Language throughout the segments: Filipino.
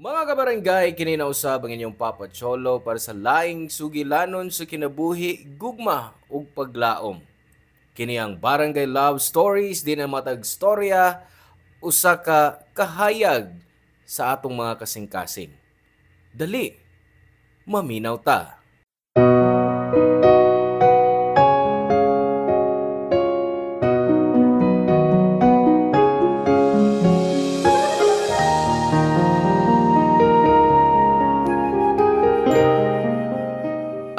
Mga kabarangay, kininausab ang inyong Papa Cholo para sa laing sugilanon sa kinabuhi, gugma ug paglaom. Kini ang Barangay Love Stories, di na matag storya, usa ka kahayag sa atong mga kasing-kasing. Dali, maminaw ta.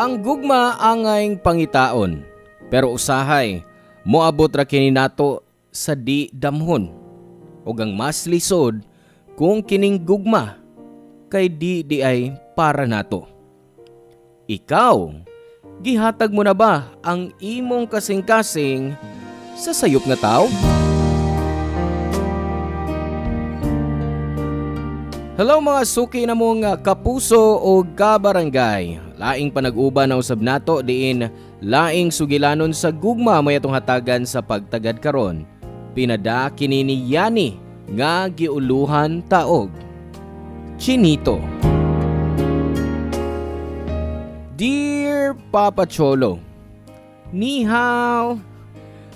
Ang gugma angayng pangitaon, pero usahay, moabot ra kini nato sa di damhon. Ug ang mas lisod, kung kining gugma, kay di ay para nato. Ikaw, gihatag mo na ba ang imong kasing-kasing sa sayop nga tao? Hello mga suki na mong kapuso o kabarangay. Laing panag-uban na usab nato diin laing sugilanon sa gugma may atong hatagan sa pagtagad karon. Pinada kini ni Yani nga giuluhan taog. Chinito. Dear Papa Cholo, ni hao.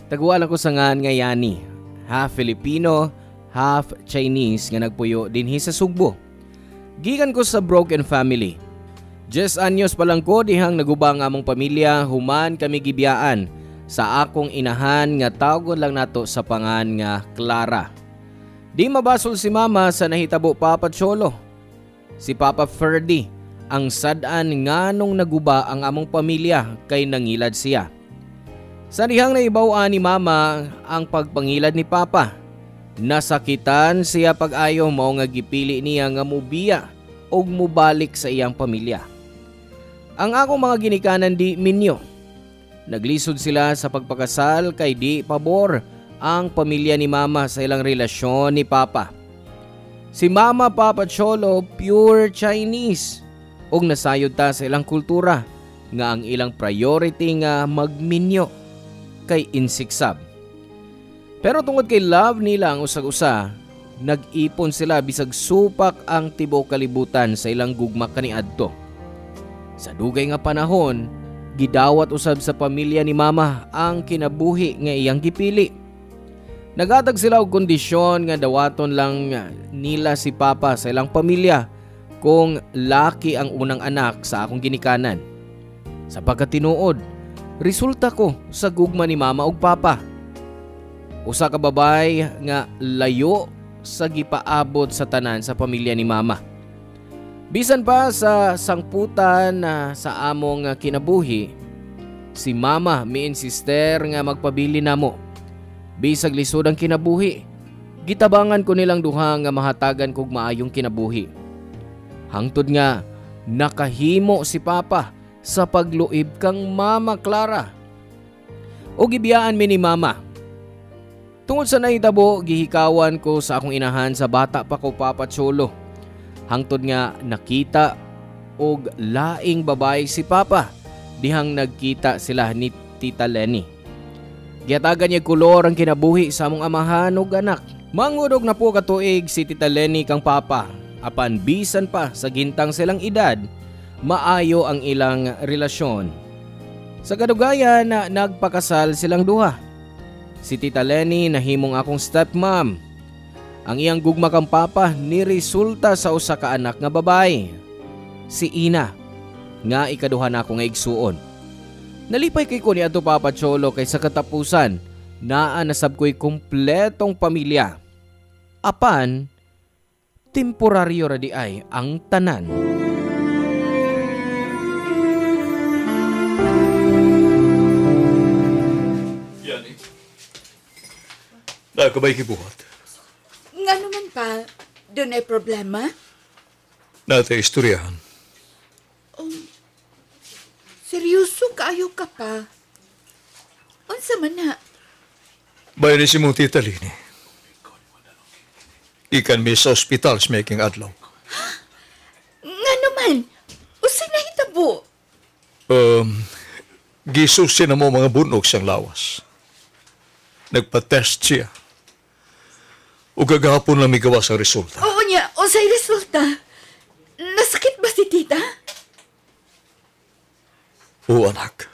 Tagualan ko sa ngan nga Yani, half Filipino, half Chinese nga nagpuyo dinhi sa Sugbo. Gikan ko sa broken family. 10 anyos pa lang ko dihang nagubang among pamilya human kami gibiyaan sa akong inahan nga tawgon lang nato sa pangan nga Clara. Di mabasol si mama sa nahitabo Papa Cholo. Si Papa Ferdy ang sad-an nganong naguba ang among pamilya kay nangilad siya. Sa dihang naibaw ni mama ang pagpangilad ni Papa. Nasakitan siya pag-ayaw mo nga gipili niya nga mubiya o mubalik sa iyang pamilya. Ang akong mga ginikanan di minyo. Naglisod sila sa pagpakasal kay di pabor ang pamilya ni mama sa ilang relasyon ni Papa. Si Mama Papa Cholo pure Chinese ug nasayod ta sa ilang kultura nga ang ilang priority nga magminyo kay insiksab. Pero tungod kay love nila ang usag-usa, nag-ipon sila bisag supak ang tibuok kalibutan sa ilang gugma kaniadto. Sa dugay nga panahon, gidawat usab sa pamilya ni mama ang kinabuhi nga iyang gipili. Nagatag sila og kondisyon nga dawaton lang nila si Papa sa ilang pamilya kung laki ang unang anak sa akong ginikanan. Sa pagkatinuod, resulta ko sa gugma ni mama ug Papa. Usa ka babay nga layo sa gipaabot sa tanan sa pamilya ni mama. Bisan pa sa sangputan sa among kinabuhi, si mama mi-insister nga magpabili namo. Bisag lisod ang kinabuhi, gitabangan ko nilang duha nga mahatagan kog maayong kinabuhi. Hangtod nga nakahimo si Papa sa pagluib kang Mama Clara. O gibiyaan mi ni mama. Tungod sa nahitabo, gihikawan ko sa akong inahan sa bata pa ko Papa Cholo. Hangtod nga nakita og laing babae si Papa dihang nagkita sila ni Tita Lenny. Giyatagan niya kulor ang kinabuhi sa among amahan ug anak. Mangudog na po katuig si Tita Lenny kang Papa. Apan bisan pa sa gintang silang edad, maayo ang ilang relasyon. Sa kadugayan na nagpakasal silang duha. Si Tita Lenny nahimong akong stepmom. Ang iyang gugma kang Papa niresulta sa usa ka anak nga babae, si Ina, nga ikaduha na ako nga igsuon. Nalipay kay ko ni ato Papa Cholo kay sa katapusan, naa nasab ko'y kumpletong pamilya. Apan, temporaryo ra di ay ang tanan. Nakabay kibuhat. Nga naman pa, doon ay problema? Natay istoryahan. Seryoso kaayo ka pa? Unsa man na? Bayan ni si mong Tita Lini. Ikan mi sa ospital sa making adlaw. Nga naman, usay na hitabo. Gisusin na mo mga bunog siyang lawas. Nagpa-test siya. O gagahapon lang may gawa sa resulta. Oo niya, unsay resulta? O anak.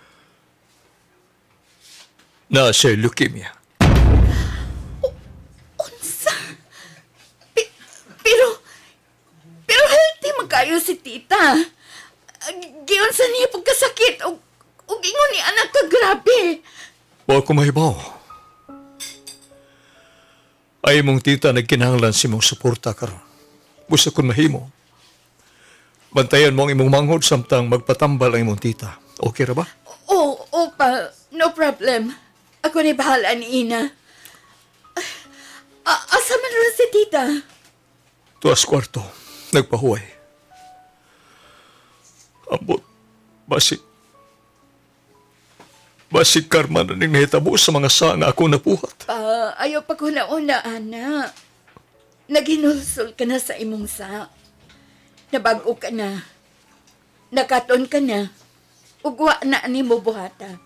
Na siya leukemia. Unsa? Pero healthy magkayo si tita. Giyon sa niya pagkasakit o ingon ni anak ka grabe. Wa ko mahibaw. Ay mong tita nagkinahanglan si mong suporta karon. Busa kun mahimo. Bantayan mo ang imong manghod samtang magpatambal ang imong tita. Okay ra ba? Pa, no problem. Ako ni bahala ni Ina. Asa man rin si tita? Tuas kwarto. Nagpahuway. Ambot. Basig karma na ning nahitabo sa mga sana ako napuhat. Ayaw pa ko na-una, Ana. Naghinulsol ka na sa imong sa. Nabago ka na. Nakaton ka na. Ugwa na ni mo buhata.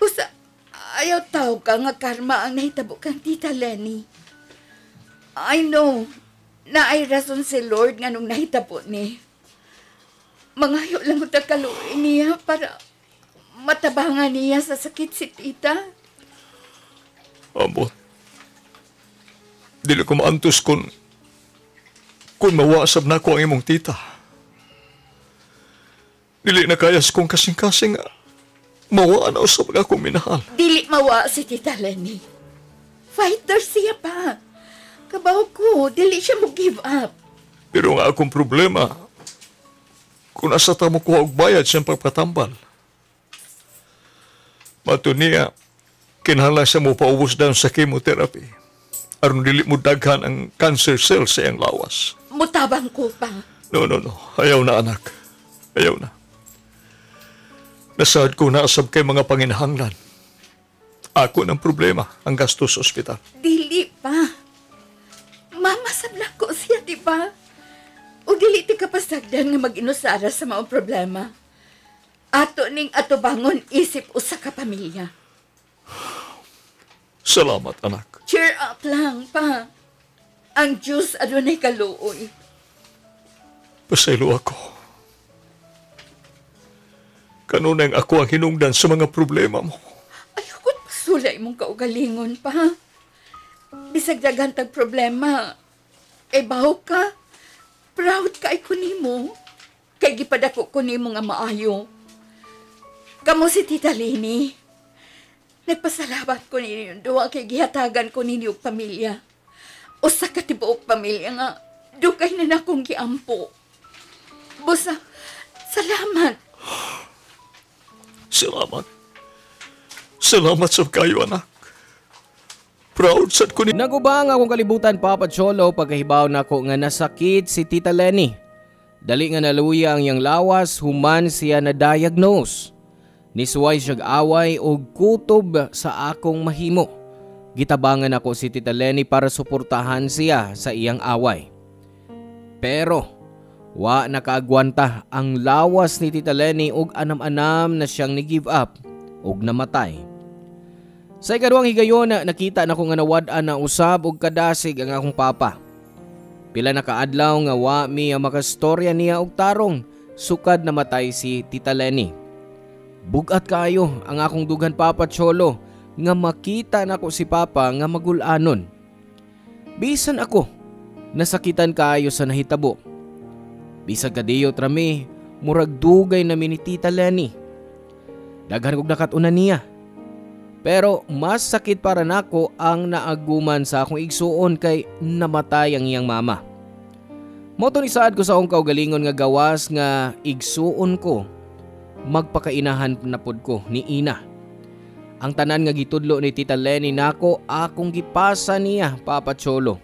Usa, ayaw tao ka nga karma ang nahitabo kang Tita Lenny. I know na ay rason si Lord nga nung nahitabo ni. Mangayo lang uta kaluoy niya para matabangan niya sa sakit si tita. Ambot. Dili ko maantos kung mawasab na ko ang imong tita. Dili na kayas kong kasing-kasing mawaan na usap akong minahal. Dili mawa si Tita Lenny. Fighter siya pa. Kabaw ko, dili siya mo give up. Pero nga akong problema, kung asa ta mo kuha og bayad siyang pagpatambal. Mato niya, kinahanglan siya mo paubos daw sa chemotherapy. Aron dili mo daghan ang cancer cells sa iyang lawas. Mutabang ko pa. No. Ayaw na, anak. Ayaw na. Nasad ko na asab kay mga panginahanglan. Ako ng problema, ang gastos sa ospital. Dili pa. Mamasab na ko siya, di ba? O dili ti kapasagdan nga mag-inusara sa mga problema. Ato ning atubangon isip usa ka pamilya. Salamat, anak. Cheer up lang pa. Ang Diyos adunay kaluoy. Pasaylo ako. Kanunang ako ang hinungdan sa mga problema mo. Ayokot pasulay mong kaugalingon pa. Bisag dagantag problema. Baho ka. Proud ka ay kunimo. Kay gipadako kunimo nga maayo. Kamu si Tita Lenny. Nagpasalamat ko ninyo duwa kay gihatagan ko ninyo pamilya. Usa ka tibuok pamilya nga dugay na nakong giampo. Busa, salamat. Salamat. Salamat sa kayo, anak. Proud sad ko ni... Nagubang akong kalibutan, Papa Cholo, pagkahibaw na ko nga nasakit si Tita Lenny. Dali nga naluya ang iyang lawas, human siya na diagnose. Nisuway siyag away o kutob sa akong mahimo. Gitabangan ako si Tita Lenny para suportahan siya sa iyang away. Pero, wa nakaagwanta ang lawas ni Tita Lenny og anam-anam na siyang ni-give up og namatay. Sa ikaduhang higayon nakita na ko nga nawad-an na usab og kadasig ang akong papa. Pila na kaadlaw nga wa mi makastorya niya og tarong sukad namatay si Tita Lenny. Bugat kayo ang akong dugan, Papa Cholo, nga makita nako si Papa nga magulanon. Bisan ako, nasakitan kayo sa nahitabo. Bisag kadiyot rami, murag dugay na ni Tita Lenny. Daghan kog nakatuna niya. Pero mas sakit para nako ang naaguman sa akong igsuon kay namatay ang iyang mama. Moto ni saad ko sa akong kaugalingon nga gawas nga igsuon ko. Magpakainahan na pod ko ni Ina. Ang tanan nga gitudlo ni Tita Lenny nako akong gipasa niya, Papa Cholo.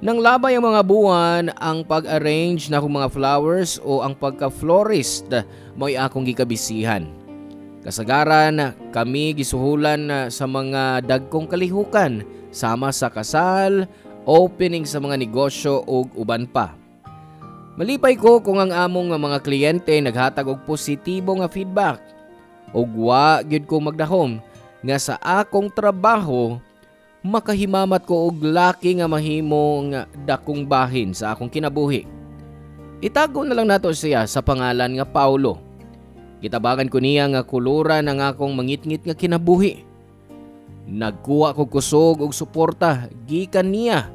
Nang labay ang mga buwan, ang pag-arrange na akong mga flowers o ang pagka-florist mo'y akong gikabisihan. Kasagaran, kami gisuhulan sa mga dagkong kalihukan sama sa kasal, opening sa mga negosyo o uban pa. Malipay ko kung ang among mga kliyente naghatag og positibo nga feedback. Og wa gyud ko magdahom nga sa akong trabaho makahimamat ko og laki nga mahimo nga dakong bahin sa akong kinabuhi. Itago na lang nato siya sa pangalan nga Paulo. Gitabagan ko niya nga kuluran ang akong mangitngit nga kinabuhi. Nagkuha ko kusog og suporta gikan niya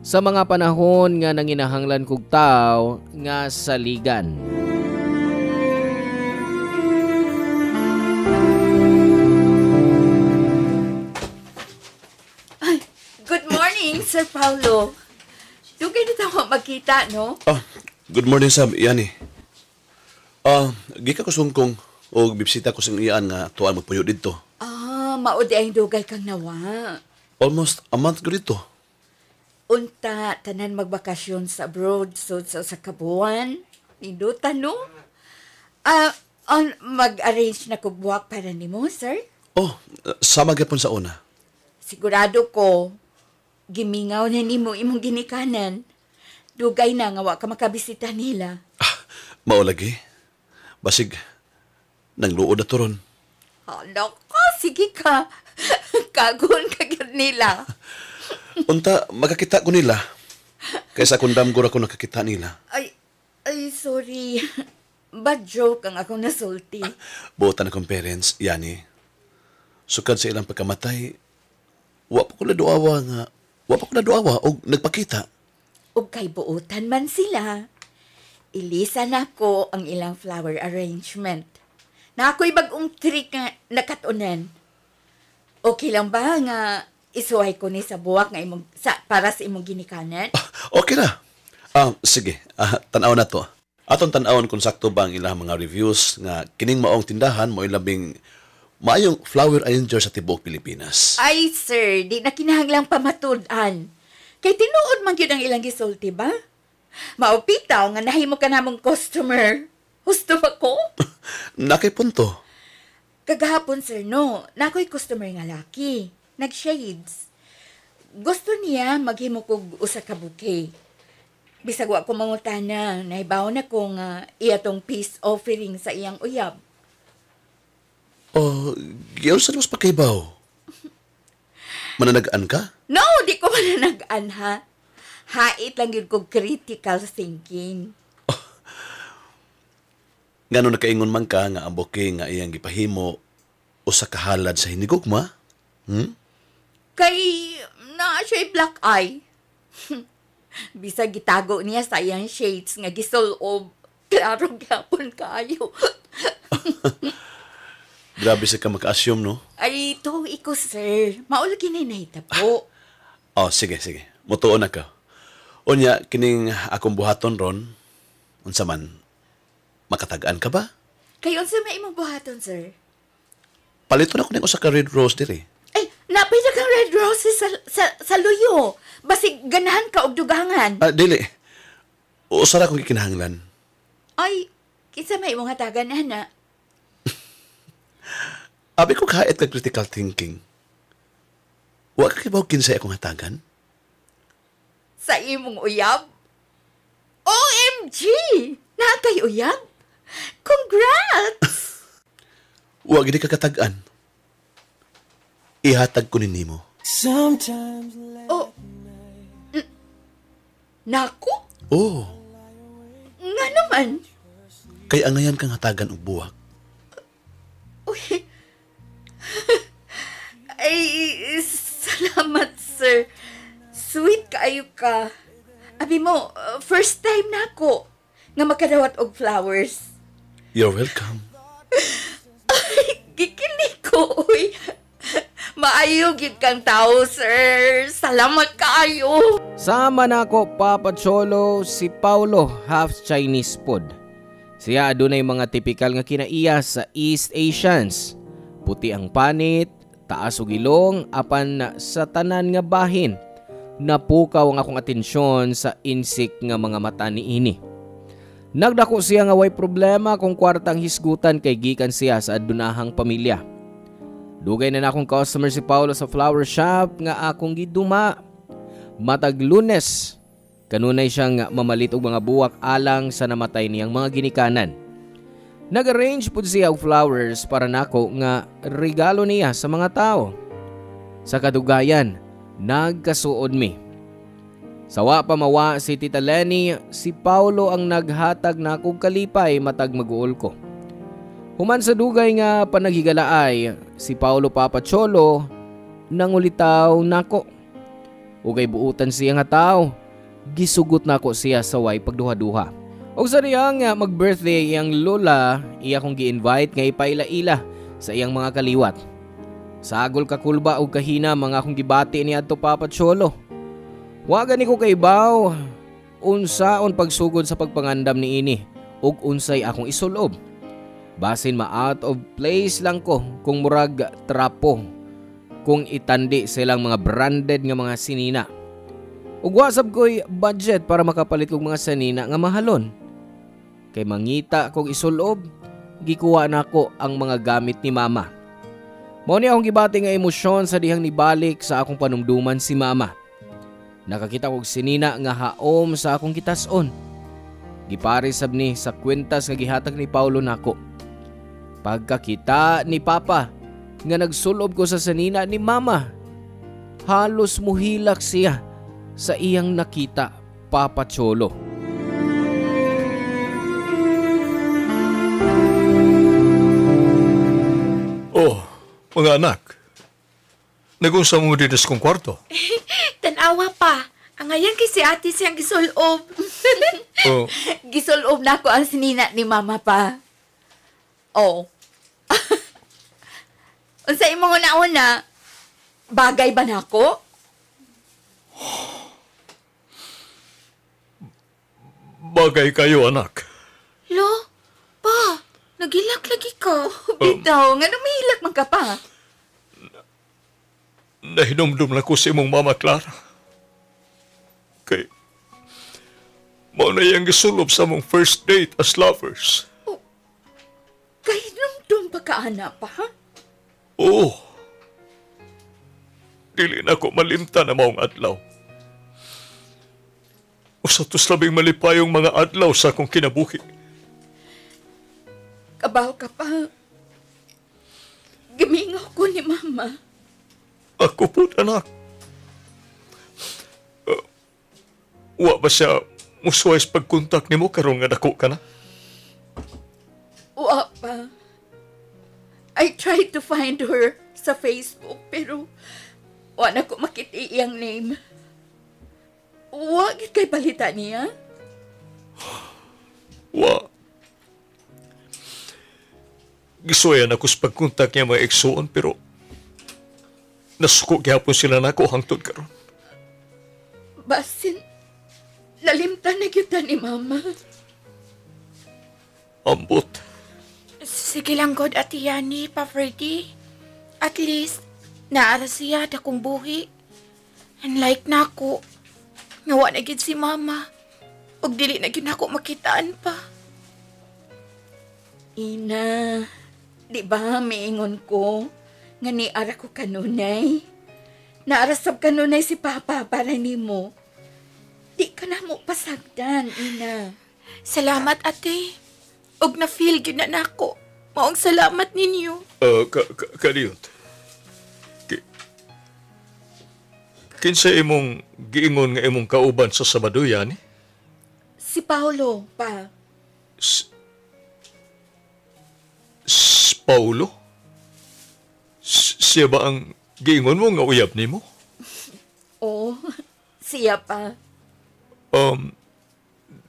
sa mga panahon nga nanginahanglan kog tao nga saligan. Ay, good morning, Sir Paulo. Dugay na tayo magkita, no? Good morning, Sam. Iyan eh. Gika ko sungkong o bibisita ko sa iyan nga tuan magpuyo dito. Maudi ang dugay kang nawa. Almost a month ko dito. Unta, tanan magbakasyon sa abroad, so sa kabuan. Indutan, no? Mag-arrange na kog buwak para nimo, sir? Sama gyapon sa una. Sigurado ko, gimingaw na nimo imong ginikanan. Dugay na nga wa ka makabisita nila. Mao lagi. Basig, nang luod na turon. Nako, sige ka. Kagon ka gyud nila. Unta, magkakita ko nila. Kaysa kung damgura ko nakakita nila. Ay, sorry. Bad joke ang akong nasulti. Buotan akong parents, yani. Sukad sa ilang pagkamatay, wa pa ko naduawa o nagpakita. Ug kay buotan man sila. Ilisan ako ang ilang flower arrangement. Na ako'y bagong trick nga nakatunan. Okay lang ba nga isuhay ko ni sa buwak nga para sa imong ginikanan? Okay na. Sige, tanaw na to. Atong tanawon kung sakto ba ang ilang mga reviews nga kining maong tindahan mo ilabing maayong flower arranger sa tibuok Pilipinas. Ay, sir, di na kinahanglang pamatud-an. Kay tinuod man yun ang ilang gisulti ba? Maupitaw nga nahimo ka namong customer. Gusto ba ko? Nakay punto. Kagahapon, sir, no. Nako'y customer nga laki. Nag-shades. Gusto niya maghimo kog usa ka bouquet. Bisag wa ko mangutana, nahibaw na kong iyatong peace offering sa iyang uyab. Giyaw sa mas pagkaibaw. Mananagaan ka? No, di ko mananagaan, ha? Hait lang yun kong critical thinking. Ngano nakaingon man ka nga ang bouquet nga iyang gipahimo o sa kahalad sa hinigugma? Kay naa siya'y black eye. Bisag gitago niya sa iyang shades nga gisulob. Klaro gyapon kayo. Grabe sa ka maka-assume, no? Ay, ito iko, sir. Maulagi na nahitabo. Sige. Mutuon na ka. Unya, kining akong buhaton ron, unsa man, makatagaan ka ba? Kayon sa may imong buhaton, sir. Palito na ko ng usa ka red rose diri. Ay, napay na kang red roses sa luyo. Basig ganahan ka og dugangan. Dili. Usa ra kong gikinahanglan. Ay, kinsa may imong hatagan, ana? Abi ko kahit ka critical thinking. Wa ka kibaw kinsay akong hatagan? Sa imong uyab? OMG! Nakay uyab? Congrats! Wa gid ka katagan. Ihatag ko nimo. Naku? Nga naman. Kay angayan kang hatagan og buwak. Uy. Ay, salamat, sir. Sweet kaayo ka. Abi mo, first time na ako nga makadawat og flowers. You're welcome. Ay, gikinig ko, uy. Maayo gid kang tao, sir. Salamat kaayo. Sama na ako, Papa Cholo, si Paulo, half Chinese pod. Siya adunay mga tipikal nga kinaiya sa East Asians. Puti ang panit, taas og ilong, apan sa tanan nga bahin. Napukaw ang akong atensyon sa insik nga mga mata niini. Nagdako siya nga way problema kung kwartang hisgutan kay gikan siya sa adunahang pamilya. Dugay na akong customer si Paulo sa flower shop nga akong giduma. Matag Lunes, kanunay siyang mamalit og mga buwak alang sa namatay niyang mga ginikanan. Nag-arrange pud siya og flowers para nako nga regalo niya sa mga tao. Sa kadugayan, nagkasuod mi. Sawa pa mawa si Tita Lenny, si Paulo ang naghatag na akong kalipay matag mag-uol ko. Human sa dugay nga panaghigalaay, si Paulo Papacholo nangulitaw nako. Ugay buutan siya nga tao, gisugot nako siya sa way pagduha-duha. Og sa riyang mag-birthday iyang lola, iya kong gi-invite nga ipaila-ila sa iyang mga kaliwat. Sagol kakulba og kahina mga akong gibati ni adto Papacholo. Wa gani ko kaibaw unsaon pagsugod sa pagpangandam niini ug unsay akong isulob. Basin ma-out of place lang ko kung murag trapo kung itandi silang mga branded nga mga sinina. Ug wasab ko'y budget para makapalit kog mga sinina nga mahalon. Kay mangita kog isulob, gikuha nako ang mga gamit ni mama. Mao ni akong gibati nga emosyon sa dihang nibalik sa akong panumduman si mama. Nakakita kog sinina nga haom sa akong kitas-on. Gipare sab ni sa kwentas nga gihatag ni Paulo nako. Pagkakita ni Papa nga nagsulob ko sa sanina ni Mama, halos muhilak siya sa iyang nakita, Papacholo. Oh, mga anak. Nagunsa mo din kong kwarto. Tanawa pa. Ang ngayon kay si ate siyang gisulob. Oh, Gisulob na ko ang sinina ni mama pa. Oh. Unsa imong una-una? Bagay ba nako? bagay kayo, anak. Lo, pa, nagilak lagi ka. Bitaw, nga namihilak man ka pa. Nahinumdum na ko si imong mama Clara. Kay, mao na iyang gisulob sa mong first date as lovers. Kahinumdum pa ka, ana pa, ha? Oo. Dili na ko malimta na maong adlaw. Usa tos labing malipayong mga adlaw sa akong kinabuhi. Kabaw ka pa. Gimingaw ko ni mama. Ako po, anak. Wa ba siya muswais pagkontak ni mo karon nga dako ka na? Wa pa. I tried to find her sa Facebook pero wala ko makita iyang name. Wa gid kay balita niya. Wa. Gisuyan ako sa pagkontak niya mga eksoon pero nasuko gyapon sila nako hangtod karon. Basin, nalimtan na kita ni mama. Ambot. Sige lang God, Ate Yani, Pa Freddy. At least, naara siya dakong buhi. Unlike na ako, ngawa na gid si mama. Ug dili na gid ako makitaan pa. Ina, di ba miingon ko nga niara ko kanunay? Naarasab kanunay si Papa para nimo. Di ka na mo pasagdan, Ina. Salamat, ate. Ug na-feel gyud na nako. Maong salamat ninyo. Kaliyot. Kinsa imong giingon nga imong kauban sa Sabado yan? Si Paulo, pa. Paulo? Siya ba ang giingon mo nga uyab ni mo? Oo, siya pa.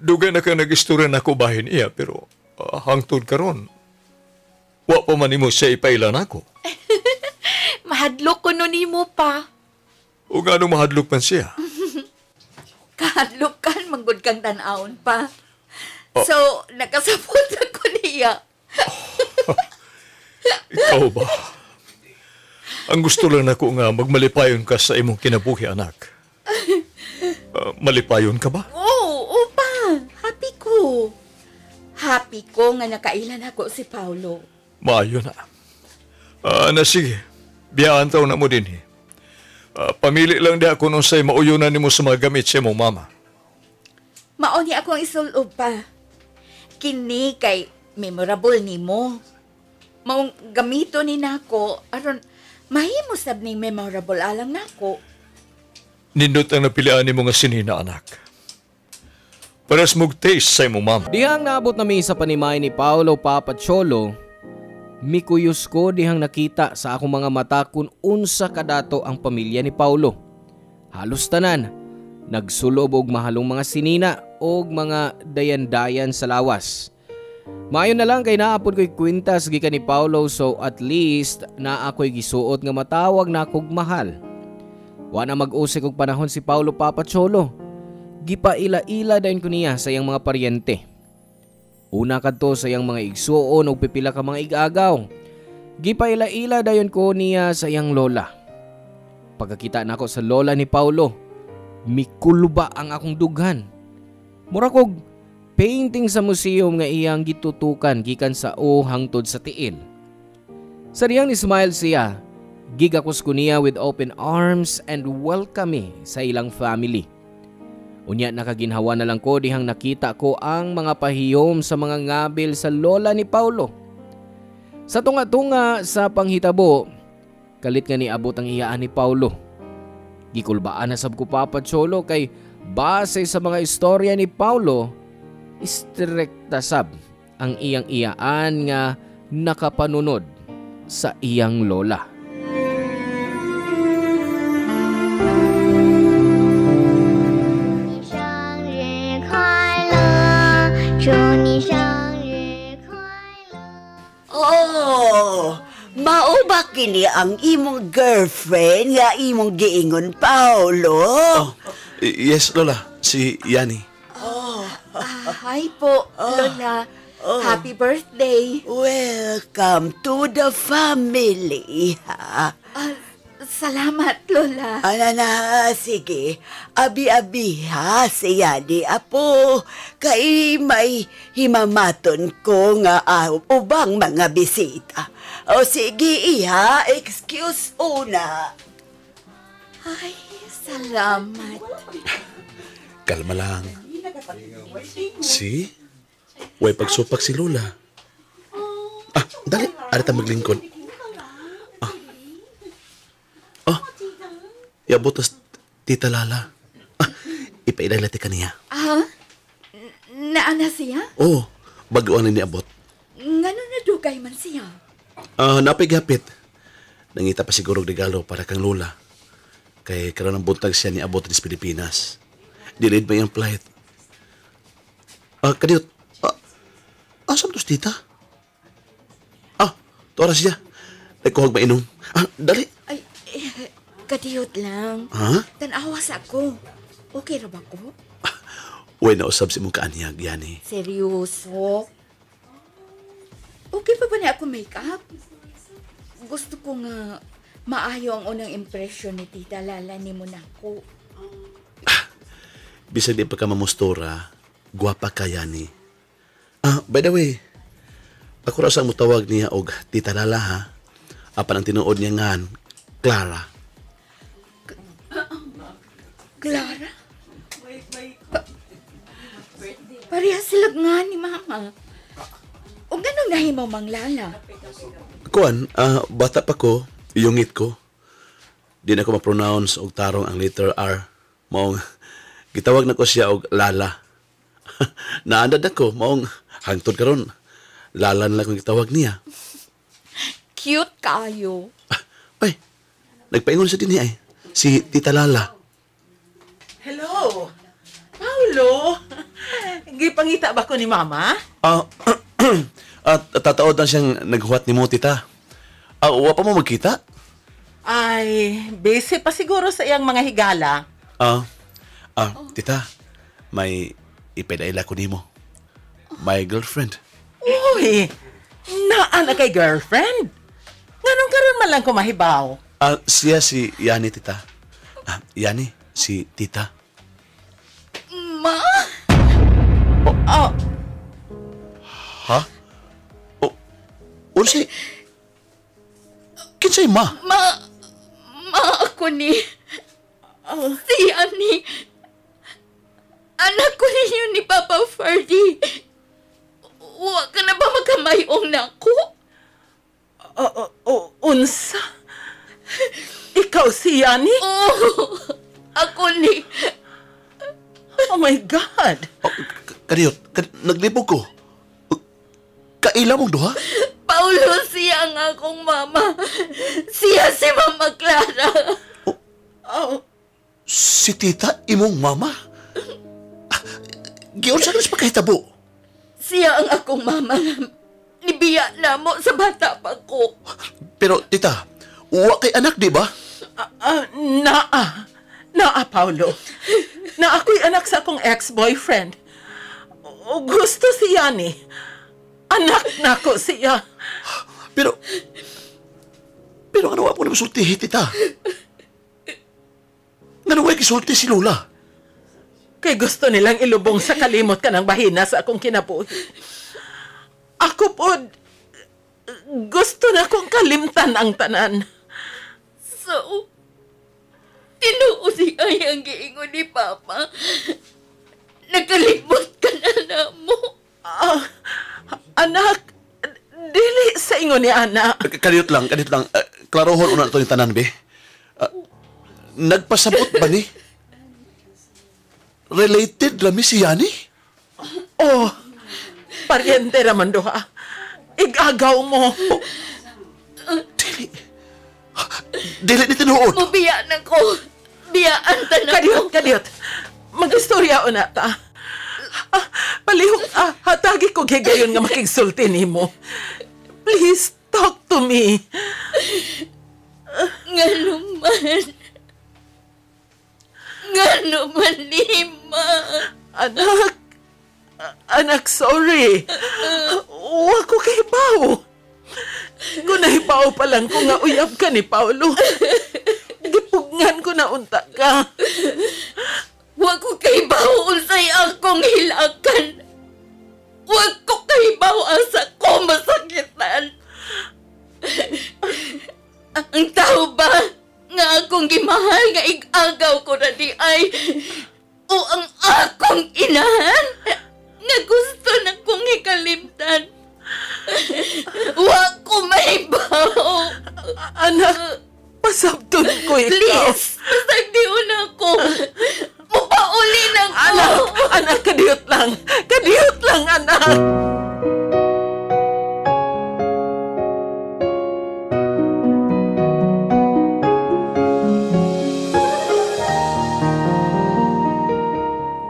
Dugay na ka nag-istorya na ko bahin iya, pero hangtod karon. Wa pa man nimo siya ipailan ako. Mahadlok ko no nimo pa. O nga nung mahadlok man siya. Kahadlok kan, manggod kang tanawon pa. So, nakasapot ako niya. Ikaw ba? Ang gusto lang nako nga magmalipayon ka sa imong kinabuhi, anak. Malipayon ka ba? Oo, pa. Happy ko. Happy ko nga nakailan ako si Paulo. Maayo na. Sige. Biyaan taon na mo din. Pamili lang di ako nung sa'y mauyunan ni mo sa mga gamit sa imong mama. Maoni akong isulob pa. Kini kay memorable ni mo. Maong gamito ni nako aron mahimo sab ning memorable alang nako. Nindot ang napilian ni mo nga sinina, anak. Para smug taste sa imong mama. Dihang naabot na sa panimay ni Paulo Papacholo, Mikuyos ko dihang nakita sa akong mga mata kung unsa kadato ang pamilya ni Paulo. Halos tanan, nagsulob og mahalong mga sinina og mga dayan-dayan sa lawas. Maayo na lang kay naapod ko'y kwintas gikan ni Paulo, so at least na ako'y gisuot nga matawag na akong mahal. Wa na mag-usik og panahon si Paulo, Papa Cholo. Gipaila-ila dayon ko niya sa iyang mga paryente. Una kadto sa iyang mga igsuon og pipila ka mga igagaw. Gipaila-ila dayon ko niya sa iyang lola. Pagkakita nako sa lola ni Paulo, mikuluba ang akong dughan. Mura kog painting sa museum nga iyang gitutukan gikan sa o hangtod sa tiil. Sa diyang ni smile siya, gigakos ko niya with open arms and welcome me sa ilang family. Unya nakaginhawa na lang ko dihang nakita ko ang mga pahiyom sa mga ngabil sa lola ni Paulo. Sa tunga-tunga sa panghitabo, kalit nga niabot ang iyaan ni Paulo. Gikulbaan na sab ko, Papa Cholo, kay base sa mga istorya ni Paulo, istrikta sab ang iyang iyaan nga nakapanunod sa iyang lola. Oh, mao ba kini ang imong girlfriend nga imong giingon, Paulo? Yes, Lola. Si Yani. Hi po, Lola. Happy birthday. Welcome to the family, ha? Salamat, Lola. Sige. Abi-abi, ha, si Yani, apo. Kay may himamaton ko nga ubang mga bisita. O sige, iha, excuse una. Ay, salamat. Kalma lang. Si? Way pagsupak si Lola. Dali. Arita maglingkod. Yabutas Tita Lala. Ipailaglati ka niya. Naana siya? Oo. Bagoan ni abot. Ngano na dugay man siya? Napigapit. Nangita pa siguro regalo para kang Lola. Kay karon ng buntag siya ni abot sa Pilipinas. Delayed ba yung flight? Kadiyot. Asam tos tita? Tora siya. Nagkuhag mainom. Dali. Ay, kadiyot lang. Ha? Tanawas ako. Okay ra ba ko? Uy, nausab si mong kaanyag, Yani. Seryoso? Okay pa ba na ako make-up? Gusto ko nga maayo ang unang impression ni Tita Lala ni mo na ako. Bisag di pa ka mamustura, guwapa ka, Yani. By the way, ako ra sa mo tawag niya og Tita Lala, ha? Apan ang tinuod niya ngan, Clara. Clara? Parehas sila nga ni Mama. O ganun nahimaw mang Lala? Kuan, bata pa ko, iyungit ko. Di na ko ma-pronounce og tarong ang letter R. Maong, gitawag na ko siya og Lala. Naandad ako, maong hangtod karon. Lala na lang kong gitawag niya. Cute kayo. Ay, nagpaingon siya din niya eh. Si Tita Lala. Hello, Paulo. Gipangita ba ko ni Mama? Tataod na siyang naghuwat ni mo, Tita. Uwa pa mo magkita? Ay, busy pa siguro sa iyang mga higala. Tita, may ipadaila ko nimo. My girlfriend. Uy, naan na kay girlfriend? Nganong karon man lang ko mahibaw? Siya si Yani, Tita. Yani, si Tita. Ma? Ha? Unsi? Kinsay ma? Ma ako ni... Si Ani. Anak ko ninyo ni Papa Ferdy. Wa ka na ba magkamayong na ako? Unsa? Ikaw si Yani? Oo. Ako ni... Oh my God! Kadiyot, naglibog ko. Kaila mong duha? Paulo siya ang akong mama. Siya si Mama Clara. Si tita, imong mama? Giyon sa nas pagkahitabo. Siya ang akong mama na nibiya na mo sa bata pa ko. Pero tita, uwa kay anak, di ba? Naa, Paulo. Na ako'y anak sa akong ex-boyfriend. O gusto siya ni. Anak na ko siya. Pero ano po na masultihi, tita? Nanuway kisulti si Lola. Kay gusto nilang ilubong sa kalimot ka ng bahina sa akong kinabuhi. Ako po, gusto na kong kalimtan ang tanan. So, tinuo si ay ang giingon ni Papa. Nakalimot ka na mo. Anak, dili sa ingon ni Ana. Kaniyot lang. Klarohon una ito yung tanan, be. Nagpasabot ba ni? Related rami si Yani? Oh, paryente raman doha. Igagaw mo. Dili ni tinuod. Mubiya na ko. Biyaan ta na ko. Kadiyot. Mag-istorya na ta. Palihog, hatagi ko gayon nga makigsulti nimo. Please, talk to me. Nga naman, Lima. Anak, sorry. Huwag ko kay Pao. Kung nahibaw pa lang ko nga uyab ka ni Paulo. Gipugngan ko na unta ka. Huwag ko kay Bao unsay akong hilakan. Huwag ko kay Bao asa ko masakitan. Ang tao ba nga akong gimahal nga igagaw ko na di ay o ang akong inahan nga gusto na kong ikalimtan. Huwag ko mahibaw. Anak, pasabton ko ikaw. Please, pasagdiun ako. Mupauli na ko. Anak, kadiyot lang. Kadiyot lang, anak.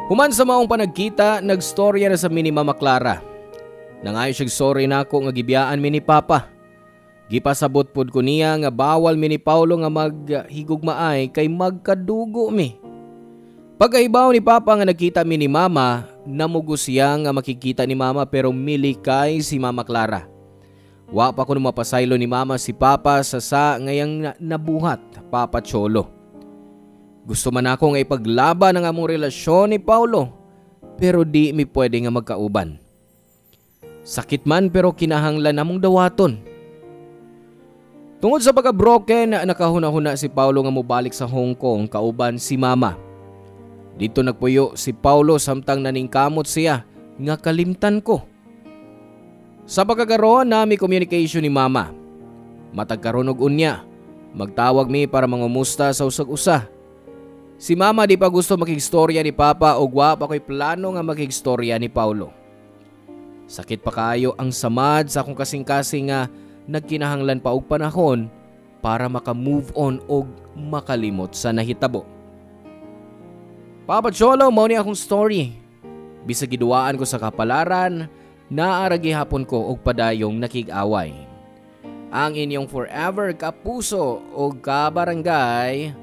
Human sa maong panagkita, nagstorya na sa mini Mama Clara. Nangayon siyang sorry na ako nga gibiyaan mi ni Papa. Gipasabot pod ko niya nga bawal mi ni Paulo nga maghigugmaay kay magkadugo mi. Pagkaibaw ni Papa nga nagkita mi ni Mama, namugo siya nga makikita ni Mama pero milikay si Mama Clara. Wa pa ko mapasaylo ni Mama si Papa sa ngayang nabuhat, Papa Cholo. Gusto man ako nga ipaglaban ang among relasyon ni Paulo, pero di mi pwede nga magkauban. Sakit man pero kinahanglan namong dawaton. Tungod sa pagka-broken, nakahuna-huna si Paulo nga mobalik sa Hong Kong kauban si Mama. Dito nagpuyo si Paulo samtang naningkamot siya nga kalimtan ko. Sa pagkakaroon nami communication ni Mama. Matagkaroon og unya, magtawag mi para mangumusta sa usag-usa. Si Mama di pa gusto makigstorya ni Papa o wa pa ko'y plano nga makigstorya ni Paulo. Sakit pa kayo ang samad sa akong kasing-kasing nga nagkinahanglan pa og panahon para maka-move on o makalimot sa nahitabo. Papa Cholo, mao ni akong story. Bisag giduaan ko sa kapalaran, naaragi hapon ko og padayong nakig-away. Ang inyong forever kapuso o kabarangay,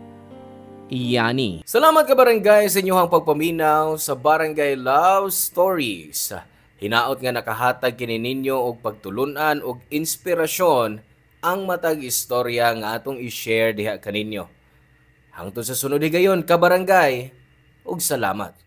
Yani. Salamat ka barangay sa inyong pagpaminaw sa Barangay Love Stories. Hinaot nga nakahatag kini ninyo og pagtulunan og inspirasyon ang matag istorya nga atong i-share diha kaninyo. Hangtod sa sunod higayon ka barangay, ug salamat.